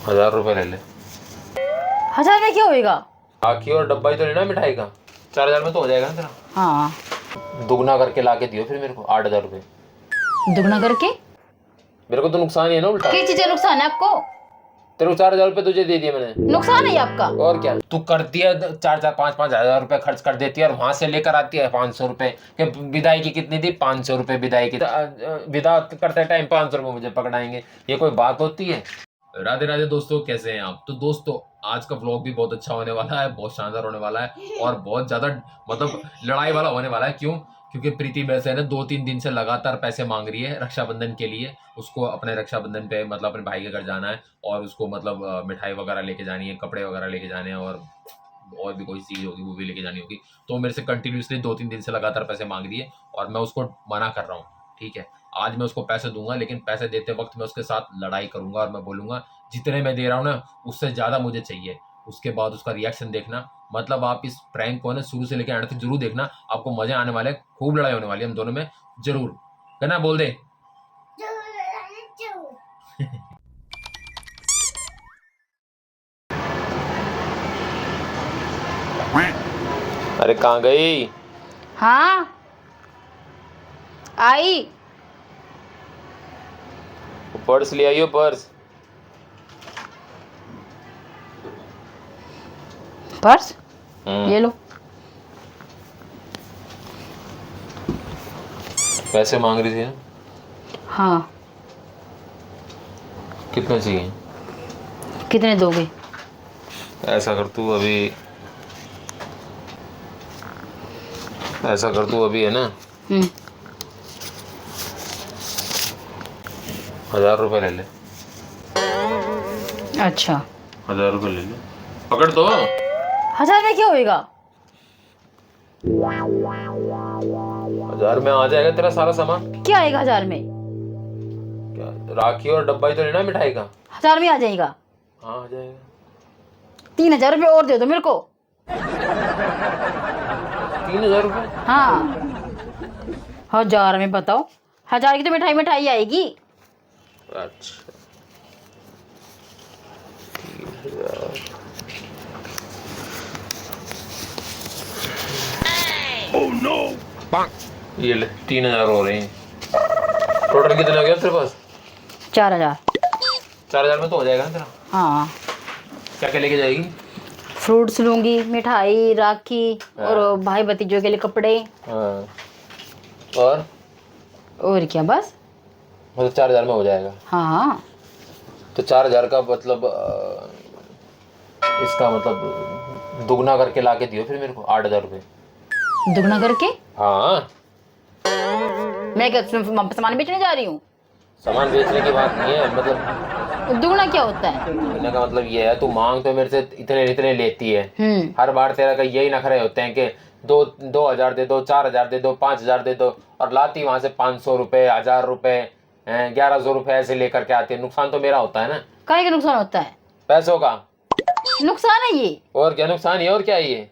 1000 रुपये ले ले। 1000 में क्या होएगा? आखी और डब्बा ही तो लेना मिठाई का। 4000 में तो हो जाएगा ना तेरा। हाँ, दुगना करके ला के दियो फिर मेरे को 8000 रुपये। दुगना करके? मेरे को तो नुकसान ही है ना उल्टा। किस चीज का नुकसान है आपको? तेरे को 4000 रुपये तुझे दे दिए मैंने। नुकसान है ये आपका। और क्या तू करती है 4-5 हजार रुपए खर्च कर देती है और वहां से लेकर आती है 500 रुपए। विदाई की कितनी थी? 500 रुपए विदाई की। विदा करते टाइम 500 रुपए मुझे पकड़ाएंगे, ये कोई बात होती है? राधे राधे दोस्तों, कैसे हैं आप? तो दोस्तों आज का व्लॉग भी बहुत अच्छा होने वाला है, बहुत शानदार होने वाला है और बहुत ज्यादा मतलब लड़ाई वाला होने वाला है। क्यों? क्योंकि प्रीति वैसे है ना 2-3 दिन से लगातार पैसे मांग रही है रक्षाबंधन के लिए। उसको अपने रक्षाबंधन पे मतलब अपने भाई के घर जाना है और उसको मतलब मिठाई वगैरह लेके जानी है, कपड़े वगैरह लेके जाने हैं और भी कोई चीज़ होगी वो भी लेके जानी होगी। तो मेरे से कंटिन्यूसली 2-3 दिन से लगातार पैसे मांग रही है और मैं उसको मना कर रहा हूँ। ठीक है, आज मैं उसको पैसे दूंगा, लेकिन पैसे देते वक्त मैं उसके साथ लड़ाई करूंगा और मैं बोलूंगा जितने मैं दे रहा हूँ ना उससे ज़्यादा मुझे चाहिए। उसके बाद उसका रिएक्शन देखना। मतलब आप इस प्रैंक को ना शुरू से लेकर एंड तक जरूर देखना, आपको मजे आने वाले हैं। खूब लड़ाई होने वाली है हम दोनों में जरूर। कहना बोल दे। अरे कहाँ गई? हाँ, आई। पर्स ले आई हो? पर्स पर्स ये लो। पैसे मांग रही थी ना? हाँ, कितने चाहिए? कितने दोगे? ऐसा कर तू अभी, ऐसा कर तू अभी है ना 1000 रुपये ले ले। अच्छा, 1000 रुपये ले ले, पकड़ तो। 1000 में क्या होएगा? 1000 में आ जाएगा तेरा सारा सामान। क्या आएगा 1000 में? क्या राखी और डब्बा ही तो लेना मिठाई का। 1000 में आ जाएगा? हाँ आ जाएगा। 3000 रुपये और दे दो मेरे को। 3000 रुपये? हाँ, 1000 में बताओ, 1000 की तो मिठाई मिठाई आएगी। अच्छा 3000। Oh no. ये ले 3000 हो रहे हैं। टोटल कितने हो गया तेरे पास? 4000। 4000 में तो हो जाएगा ना तेरा। हाँ, क्या क्या लेके जाएगी? फ्रूट्स लूंगी, मिठाई, राखी और भाई भतीजों के लिए कपड़े। हाँ और क्या? बस मतलब 4000 में हो जाएगा। हाँ। तो 4000 का मतलब इसका मतलब दुगना करके ला के दियो फिर मेरे को 8000 रुपये। दुगना करके? हाँ। मैं क्या सामान बेचने जा रही हूँ? सामान बेचने की बात नहीं है, मतलब दुगना क्या होता है? दुगना का मतलब ये है तू मांग तो मेरे से इतने इतने लेती है। हर बार तेरा का यही नखरे होते हैं कि 2000 दे दो, 4000 दे दो, 5000 दे दो और लाती वहां से 500 रुपये, 1000 रुपये, 1100 रुपये ऐसे लेकर के आती है। नुकसान तो मेरा होता है ना। काहे का नुकसान होता है? पैसों का नुकसान है ये। और क्या नुकसान है? और क्या है ये?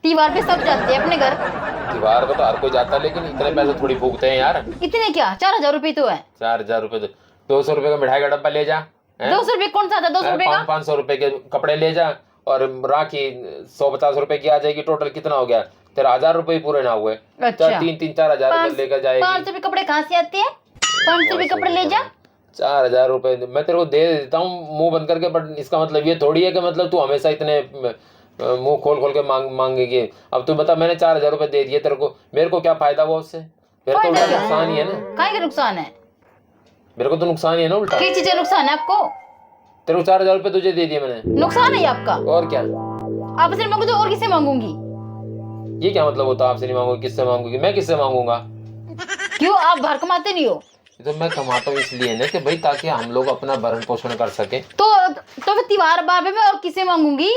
त्योहार पे सब जाते हैं अपने घर। त्योहार पे तो हर कोई जाता है, लेकिन इतने पैसे थोड़ी फूकते हैं यार। इतने क्या? 4000 रुपये तो है। 4000 रुपये तो 200 रुपये का मिठाई का डब्बा ले जा। 200 रुपये कौन सा था? 200 रुपये का 500 रुपये के कपड़े ले जा और राखी 150 रुपये की आ जाएगी। टोटल कितना हो गया तेरा? 1000 रुपये पूरे ना हुए। अच्छा। 3-4 लेकर जाएगी। 500 रुपये कपड़े कहाँ से आते हैं? 500 रुपये कपड़े ले जा। 4000 रुपये मैं तेरे को दे देता हूँ मुंह बंद करके, बट इसका मतलब ये थोड़ी है कि मतलब तू हमेशा इतने मुंह खोल खोल के मांगेगी। अब तू बता, मैंने 4000 रुपये दे दिए तेरे को, मेरे को क्या फायदा हुआ उससे? मेरे को उल्टा नुकसान ही है ना। काहे का नुकसान है? मेरे को तो नुकसान ही है ना उल्टा। किस चीज का नुकसान है आपको? तेरे को 4000 रुपये तुझे दे दिए मैंने। नुकसान है ये आपका। और क्या? आपसे मांगू तो और किससे मांगूंगी? ये क्या मतलब होता? आपसे नहीं मांगूंगी, किससे मांगूंगी? मैं किससे मांगूंगा? क्यों? आप बाहर कमाते नहीं हो? तो मैं कमाता हूँ इसलिए ना कि भाई ताकि हम लोग अपना भरण पोषण कर सके। तो फिर त्योहार बार में और किससे मांगूंगी?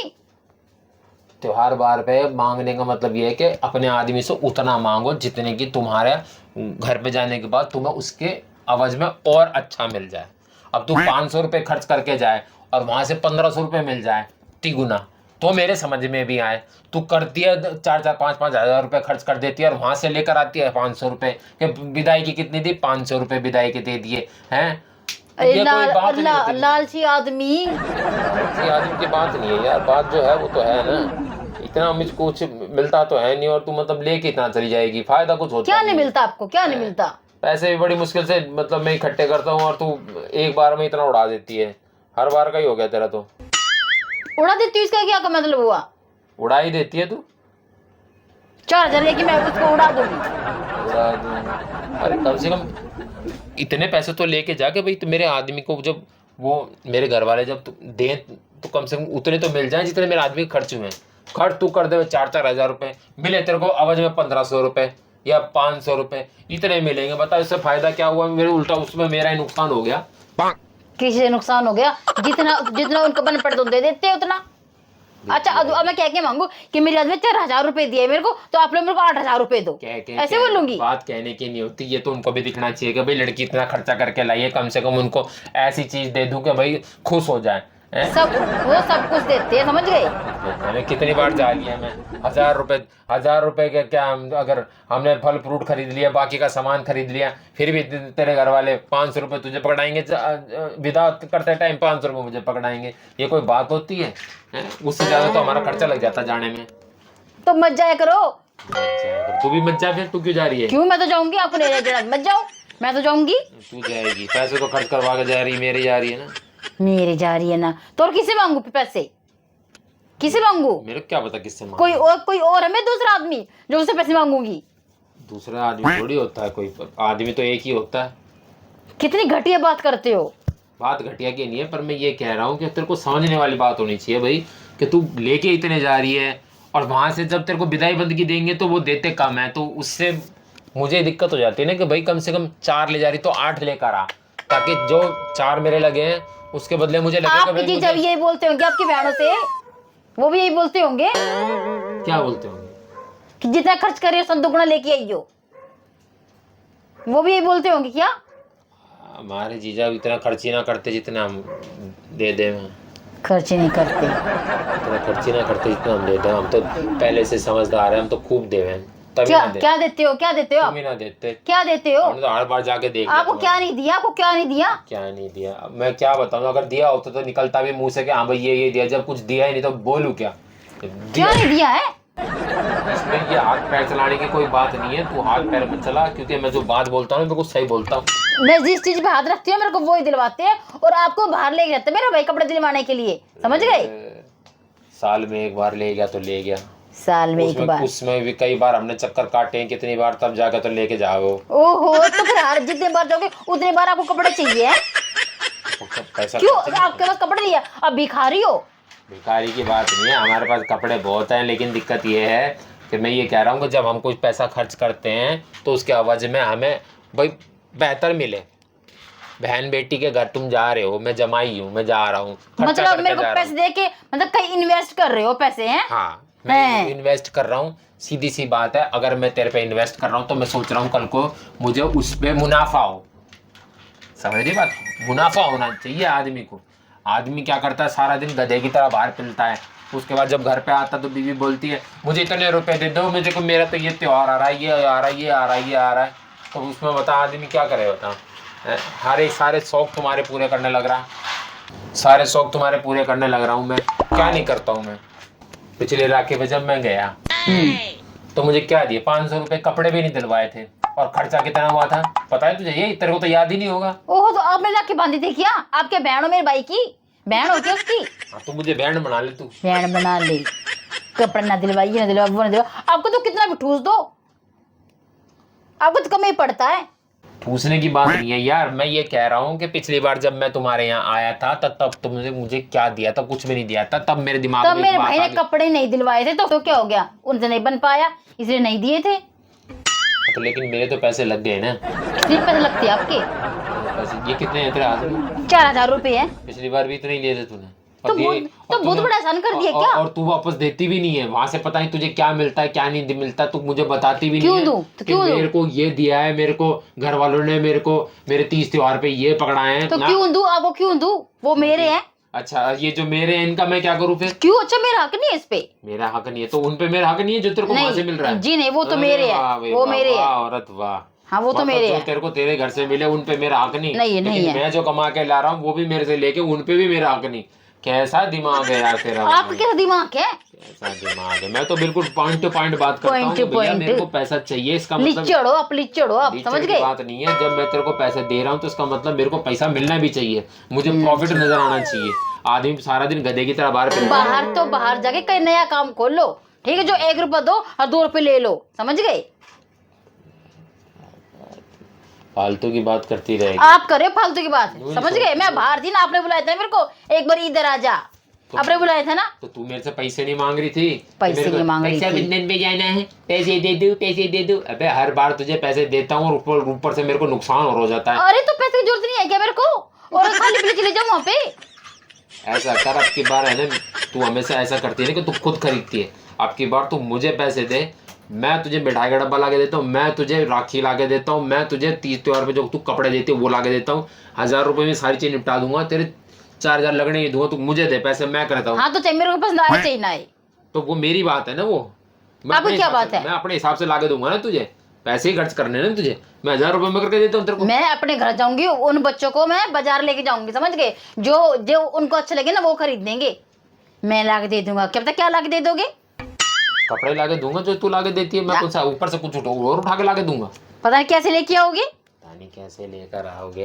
त्योहार बार पे मांगने का मतलब ये है कि अपने आदमी से उतना मांगो जितने की तुम्हारे घर पे जाने के बाद तुम्हें उसके अवज में और अच्छा मिल जाए। अब तू 500 रुपये खर्च करके जाए और वहां से 1500 रुपये मिल जाए तिगुना, तो मेरे समझ में भी आए। तू करती है 4-5 हजार रुपये खर्च कर देती है और वहां से लेकर आती है 500 रुपये। विदाई की कितनी थी? 500 रुपये विदाई के दे दिए हैं। अरे ये कोई बात नहीं होती। लालची आदमी। ये आदमी की बात नहीं है यार, बात जो है वो तो है ना, इतना मुझको कुछ मिलता तो है नहीं, और तू मतलब लेके इतना चली जाएगी, फायदा कुछ होता क्या नहीं मिलता आपको, क्या नहीं मिलता? पैसे भी बड़ी मुश्किल से मतलब मैं इकट्ठे करता हूँ, और तू एक बार में इतना उड़ा देती है। हर बार का ही हो गया तेरा तो। उड़ा देती हूँ इसका क्या का मतलब हुआ? उड़ा ही देती है तू। 4,000 लेके मैं उसको उड़ा दूंगी? उड़ा दूँ? अरे कम से कम इतने पैसे तो लेके जाके भाई, तो मेरे आदमी को जब वो मेरे घर वाले जब दें तो कम से कम उतने तो मिल जाए जितने मेरे आदमी के खर्च हुए हैं। खर्च तू कर दे 4-4 हज़ार रुपये, मिले तेरे को आवाज में 1500 रुपये या 500 रुपये, इतने मिलेंगे। बता इससे फायदा क्या हुआ? मेरे उल्टा उसमें मेरा ही नुकसान हो गया। किसी से नुकसान हो गया? जितना जितना उनको बन पड़े तो दे देते उतना। अच्छा अब मैं क्या क्या मांगू कि मेरे आदमी 4,000 रुपए दिए मेरे को, तो आप लोग मेरे को 8,000 रुपए दो, ऐसे बोलूंगी? बात कहने की नहीं होती, ये तो उनको भी दिखना चाहिए कि भाई लड़की इतना खर्चा करके लाई है, कम से कम उनको ऐसी चीज दे दूं कि भाई खुश हो जाए। वो सब कुछ देते हैं, समझ गए? मैंने कितनी बार जा लिया मैं, 1,000 रुपए के क्या, अगर हमने फल फ्रूट खरीद लिया, बाकी का सामान खरीद लिया, फिर भी तेरे घर वाले 500 रुपये तुझे पकड़ाएंगे, विदा करते टाइम 500 रुपये मुझे पकड़ाएंगे। ये कोई बात होती है? उससे ज्यादा तो हमारा खर्चा लग जाता जाने में। तो मत जाया करो। तू भी मत जा, फिर तू क्यों जा रही है? क्यों, मैं तो जाऊंगी, आपको ले जाए मत जाओ, मैं तो जाऊंगी। तू जाएगी, पैसे तो खर्च करवा के जा रही है, मेरी जा रही है ना। मेरे जा रही है ना, तो और किसे मांगू पैसे? किसे मांगू? मेरे को क्या पता किससे मांगू? कोई और है मैं दूसरा आदमी जो उससे पैसे मांगूंगी? दूसरा आदमी थोड़ी होता है, कोई आदमी तो एक ही होता है। कितनी घटिया बात करते हो। बात घटिया की नहीं है, पर मैं ये कह रहा हूँ कि तेरे को समझने वाली बात होनी चाहिए भाई, कि तू लेके इतने जा रही है, और वहां से जब तेरे को विदाई बंदगी देंगे तो वो देते कम है, तो उससे मुझे दिक्कत हो जाती है ना कि भाई कम से कम 4 ले जा रही तो 8 लेकर आ, ताकि जो 4 मेरे लगे हैं उसके बदले मुझे लगे आप जी जब यही बोलते होंगे आपकी बहनों से, वो भी यही बोलते होंगे। क्या बोलते होंगे? कि जितना खर्च करिए सब दुगना लेके आइयो, वो भी यही बोलते होंगे क्या? हमारे जीजा इतना खर्च ही ना करते जितना हम दे दें। खर्च नहीं करते, इतना खर्च ही ना करते जितना हम दे दें। हम तो पहले से समझदार हैं, हम तो खूब देवे, तभी क्या ना दे। क्या देते हो, क्या देते हो आप? तुम ही ना देते। क्या देते हो? हमने तो हर बार जाके देख लिया। आपको क्या नहीं दिया, आपको क्या नहीं दिया? क्या नहीं दिया? अब मैं क्या बताऊं, अगर दिया होता तो निकलता भी मुंह से कि हाँ भाई ये दिया। जब कुछ दिया ही नहीं तो बोलूं क्या? क्या नहीं दिया है? इसमें ये हाथ पैर चलाने की कोई बात नहीं है, तू हाथ पैर मत चला, क्योंकि मैं जो बात बोलता हूँ बिल्कुल सही बोलता हूँ। मैं जिस चीज पे हाथ रखती हूँ मेरे को वही दिलवाते हैं, और आपको बाहर ले जाते हैं मेरे भाई कपड़े दिलवाने के लिए, समझ गए? साल में एक बार ले गया तो ले गया, साल में एक बार। उसमें भी कई बार हमने चक्कर काटे हैं, कितनी बार, तब जाकर तो लेके जाओ। ओहो, तो फिर हर जितने बार जाओगे उतने बार आपको कपड़े चाहिए? पैसा क्यों आपके पास कपड़े नहीं है? अब भिखारी हो? भिखारी की बात नहीं है, हमारे पास कपड़े बहुत हैं, लेकिन दिक्कत ये है कि मैं ये कह रहा हूँ कि जब हम कुछ पैसा खर्च करते हैं तो उसके एवज में हमें भाई बेहतर मिले। बहन बेटी के घर तुम जा रहे हो, मैं जमाई हूँ, मैं जा रहा हूँ, मतलब मेरे को पैसे दे के मतलब कहीं इन्वेस्ट कर रहे हो पैसे? हैं? हाँ, मैं इन्वेस्ट कर रहा हूँ, सीधी सी बात है। अगर मैं तेरे पे इन्वेस्ट कर रहा हूँ तो मैं सोच रहा हूँ कल को मुझे उस पे मुनाफा हो। समझ रही बात? मुनाफा होना चाहिए आदमी को। आदमी क्या करता है, सारा दिन गधे की तरह बाहर पिलता है, उसके बाद जब घर पे आता तो बीवी बोलती है मुझे इतने रुपए दे दो, मुझे को मेरा तो ये त्योहार आ रहा है, ये आ रहा है, ये आ रहा है, ये आ रहा है। तो उसमें बता आदमी क्या करे? बता, सारे शौक तुम्हारे पूरे करने लग रहा, सारे शौक तुम्हारे पूरे करने लग रहा हूँ मैं। क्या नहीं करता हूँ मैं? पिछले राखी पे जब मैं गया तो मुझे क्या दिए? 500 रुपये, कपड़े भी नहीं दिलवाए थे, और खर्चा कितना हुआ था पता है तुझे? ये तेरे को तो याद ही नहीं होगा। ओहो, तो आपने राखी बांधी थी क्या? आपके बहन हो मेरे भाई की? बहन हो क्या उसकी? हाँ, तो मुझे बैंड बना ले, तू बैंड बना ले। कपड़े ना दिलवाइए, ना दिलवा, वो ना दिलवा। आपको तो कितना भी ठूस दो, आपको तो कम ही पड़ता है। ठूसने की बात नहीं है यार, मैं ये कह रहा हूँ कि पिछली बार जब मैं तुम्हारे यहाँ आया था तब तुमने मुझे क्या दिया था? कुछ भी नहीं दिया था। तब मेरे दिमाग तब में मेरे भाई ने कपड़े नहीं दिलवाए थे, तो क्या हो गया? उनसे नहीं बन पाया इसलिए नहीं दिए थे। तो लेकिन मेरे तो पैसे लग गए ना। कितने पैसे लगते हैं आपके? पैसे ये कितने हैं तेरे हाथ में? 4,000 रुपए है। पिछली बार भी इतने ही लिए थे तूने, तो बहुत बड़ा एहसान कर दिया क्या? और तू वापस देती भी नहीं है। वहां से पता नहीं तुझे क्या मिलता है क्या नहीं मिलता, तू मुझे बताती भी नहीं है। क्यों दूं? तो क्यों मेरे को ये दिया है, मेरे को घर वालों ने मेरे को मेरे 30 त्योहार पे ये पकड़ाए हैं, तो क्यों दूं? आपको क्यों दूं? वो मेरे हैं। अच्छा, ये जो मेरे हैं इनका मैं क्या करूं फिर? क्यों? अच्छा, मेरा हक नहीं है इस पे? मेरा हक नहीं है तो उन पे मेरा हक नहीं है जो तेरे को वहां से मिल रहा है? जी नहीं, वो तो मेरे हैं, वो मेरे हैं। औरत वाह, हाँ वो तो मतलब मेरे जो हैं। तेरे को तेरे घर से मिले उन पे मेरा हक नहीं, नहीं लेकिन है। मैं जो कमा के ला रहा हूँ वो भी मेरे से लेके उन पे भी मेरा हक नहीं। कैसा दिमाग है यार तेरा। आपका कैसा दिमाग है? कैसा दिमाग है। मैं तो बिल्कुल पॉइंट टू पॉइंट बात करता हूँ Point कि to भैया point। मेरे को पैसा चाहिए, इसका मतलब लिचड़ हो आप, लिचड़ हो आप, लीचर समझ की गए? बात नहीं है। जब मैं तेरे को पैसे दे रहा हूँ तो इसका मतलब मेरे को पैसा मिलना भी चाहिए, मुझे प्रॉफिट नजर आना चाहिए। आदमी सारा दिन गधे की तरह बाहर फिरता है। बाहर तो बाहर जाके कई नया काम खोल लो, ठीक है? जो 1 रुपया दो और 2 रुपये ले लो, समझ गए? फालतू की बात करती रहेगी। आप करे फालतू की बात, नहीं समझ समझ- गए? मैं बाहर थी ना, आपने बुलाया था मेरे को एक बार इधर आ जा, आपने बुलाया था ना। तो तू मेरे से पैसे नहीं मांग रही थी? पैसे कि मेरे को नहीं मांग रही थी। रक्षाबंधन पे जाना है, पैसे दे दो, पैसे दे दो। अबे हर बार तुझे पैसे देता हूँ और ऊपर से मेरे को नुकसान और हो जाता है। अरे तो पैसे की जरूरत नहीं है क्या मेरे को? और खाली पीली चले जाऊँ वहाँ पे? ऐसा कर, अब की बार है ना, तू हमेशा ऐसा करती है ना कि तू खुद खरीदती है। अब की बार तू मुझे पैसे दे, मैं तुझे मिठाई का डब्बा ला के देता हूँ, मैं तुझे राखी ला के देता हूँ, मैं तुझे तीज त्योहार पे जो तू कपड़े देती है वो ला के देता हूँ। 1000 रुपये में सारी चीज निपटा दूंगा, तेरे 4000 लगने ही दूंगा। तू मुझे दे पैसे, मैं करता हूँ। हाँ तो चाहिए मेरे को पसंद आए चाहिए ना आए। तो वो मेरी बात है ना, वो मैं आपकी अपने क्या हिसाब बात से- है? मैं अपने हिसाब से ला के दूंगा ना तुझे। पैसे ही खर्च करने ना तुझे, मैं 1000 रुपये में करके देता हूँ तेरे को। मैं अपने घर जाऊंगी, उन बच्चों को मैं बाजार लेके जाऊंगी, समझ गए? जो जो उनको अच्छा लगे ना वो खरीद देंगे, मैं ला के दे दूंगा। क्या पता क्या ला के दे दोगे? कपड़े ला के दूंगा जो तू ला के देती है, मैं कुछ ऊपर से कुछ और उठा के ला के दूंगा। पता नहीं कैसे लेके आओगे। पता नहीं कैसे लेकर आओगे।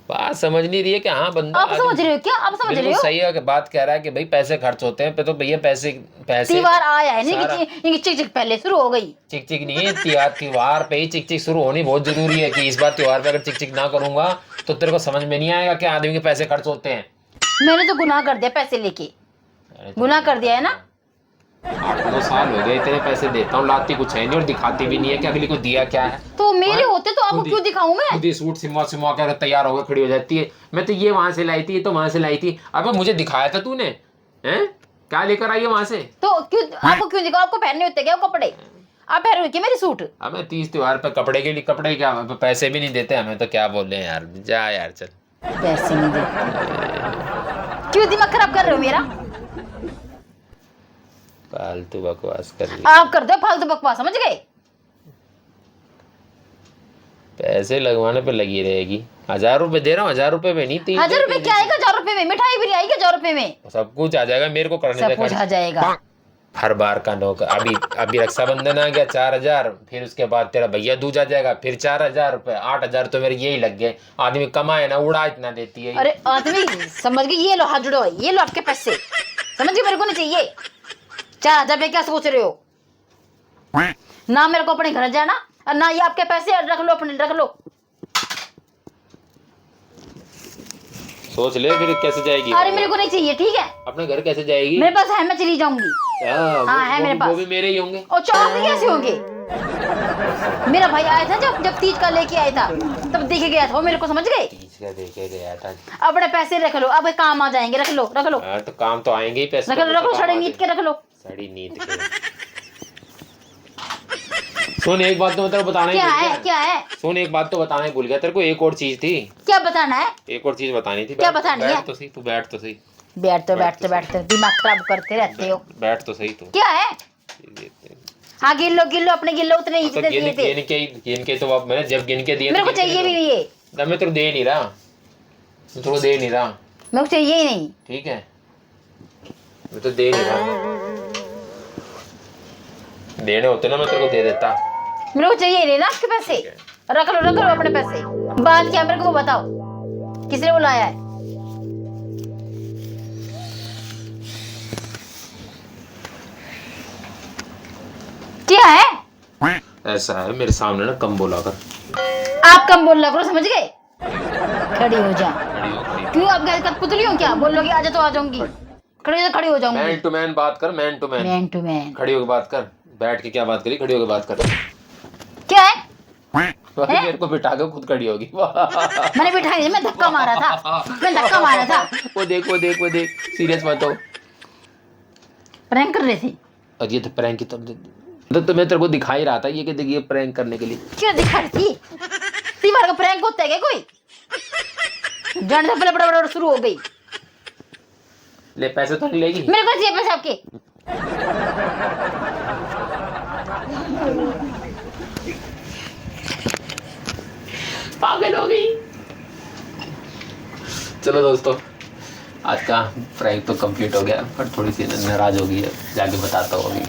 बात समझ नहीं रही है कि हाँ बंदा आप समझ रहे हो क्या? आप समझ रहे बिल्कुल हो? सही है कि बात कह रहा है कि भाई पैसे खर्च होते हैं पे, तो भैया पैसे पैसे त्योहार आया है नहीं सारा- कि इनकी चिक चिक पहले शुरू हो गई। चिक चिक नहीं है, त्योहार पे ही चिक चिक शुरू होनी बहुत जरूरी है। कि इस बार त्योहार पे अगर चिक चिक ना करूंगा तो तेरे को समझ में नहीं आएगा कि आदमी के पैसे खर्च होते हैं। मैंने तो गुनाह कर दिया पैसे लेके, अरे तो गुनाह कर दिया है ना। 8-9 साल हो गए इतने पैसे देता हूँ, लाती कुछ है नहीं और दिखाती भी नहीं है कि अगली को दिया क्या है। तो मेरे होते तो आपको खुद ही- क्यों दिखाऊं मैं? खुद ही सूट सिमवा सिमवा कर तैयार होकर खड़ी हो जाती है। मैं तो ये वहां से लाई थी, ये तो वहां से लाई थी। अबे मुझे दिखाया था तूने, हैं? क्या लेकर आई है वहां से? तो क्यों आपको क्यों दिखाऊं? आपको पहनने होते क्या वो कपड़े? आप पहन रहे हो क्या मेरे सूट? हमें 30 त्योहार पे कपड़े के लिए, कपड़े क्या पैसे भी नहीं देते हमें, तो क्या बोल रहे हैं यार। जा यार चल। पैसे नहीं देते। क्यों दिमाग खराब कर रहे हो मेरा? फालतू बकवास कर रही। आप कर दो फालतू बकवास, समझ गए? पैसे लगवाने पे लगी रहेगी। 1000 रुपए दे रहा हूँ, 1000 रुपए में नहीं, 1000 रुपए क्या आएगा? 1000 रुपए में मिठाई भी आएगी 1000 रुपए में, सब कुछ आ जाएगा। मेरे को करने सब दे कुछ खर्च। आ जाएगा। हर बार का नौकर। अभी अभी रक्षाबंधन आ गया, 4000, फिर उसके बाद तेरा भैया दूज आ जाएगा, फिर 4000 रुपए, 8000 तो मेरे यही लग गए। आदमी कमाए ना उड़ा इतना देती है। अरे आदमी समझ गए? ये लो हाथ जुड़ो, ये लो आपके पैसे, समझ गए? मेरे को नहीं चाहिए 4000 रुपए। क्या सोच रहे हो? ना मेरे को अपने घर जाना और ना ये आपके पैसे, रख लो अपने, रख लो। सोच ले फिर कैसे जाएगी। अरे मेरे को नहीं चाहिए, ठीक है? अपने घर कैसे जाएगी? मेरे पास है, मैं चली जाऊंगी। हाँ, है मेरे वो पास। भी मेरे ही होंगे। और चार भी कैसे होंगे? मेरा भाई आया था जब तीज का लेके आया था, तब देखे गया था वो मेरे को, समझ गए? तीज का देखे गया था। अपने पैसे रख लो, अब काम आ जाएंगे, रख लो, रख लो, हाँ तो काम तो आएंगे ही पैसे। रख लो, रख लो, साढ़े नींद के रख लो। साड़ी नींद के। सुन एक बात तो मैं तेरे को बताना ही क्या भूल है? गया। क्या है? सुन एक बात तो बताना ही भूल गया तेरे को। एक और चीज थी, क्या बताना है? एक और चीज बतानी थी। क्या बतानी है? बैठ तो सही, तू बैठ तो सही। बैठते दिमाग खराब करते रहते हो। बैठ तो सही तू। क्या है? हाँ गिन लो अपने, गिन लो उतने ही तो जितने दिए थे। गिन के तो अब मैंने जब गिन के दिए मेरे को चाहिए भी नहीं है, तब मैं तेरे को दे नहीं रहा, मैं तेरे को दे नहीं रहा। मेरे को चाहिए ही नहीं। ठीक है, मैं तो दे नहीं रहा। देने होते ना मैं तेरे को दे देता। मेरे को चाहिए नहीं ना आपके पैसे, रख लो अपने पैसे। बात क्या मेरे को वो बताओ, किसने बुलाया है? क्या है? ऐसा है मेरे सामने ना कम बोला कर। आप कम बोल रहा करो, समझ गए? खड़ी हो जा। खड़ी हो, खड़ी हो। क्यों आप गैस पुतली हो क्या? बोल लोगे आजा तो आ जाऊंगी, खड़ी हो जाऊंगी। मैन टू मैन बात कर, man to man. Man to man. खड़ी होकर बात कर। बैठ के क्या बात करी, खड़ी होकर बात कर। क्या है? मेरे को बिठा के खुद खड़ी होगी। मैंने बिठाई नहीं, मैं धक्का मारा था, मैं धक्का मारा था। वो देख सीरियस मत हो। प्रैंक कर रहे थे? और ये तो प्रैंक की तो मैं तेरे को दिखा ही रहा था ये कि देखिए प्रैंक करने के लिए। क्यों दिखा रही थी? तीन का प्रैंक होता है क्या कोई? जाने से पहले बड़ा शुरू हो गई। ले पैसे तो नहीं लेगी? मेरे को चाहिए पैसे आपके। पागल हो गई। चलो दोस्तों, आज का प्रैंक तो कंप्लीट हो गया, पर थोड़ी सी नाराज हो गई है, जाके बताता हूँ अभी।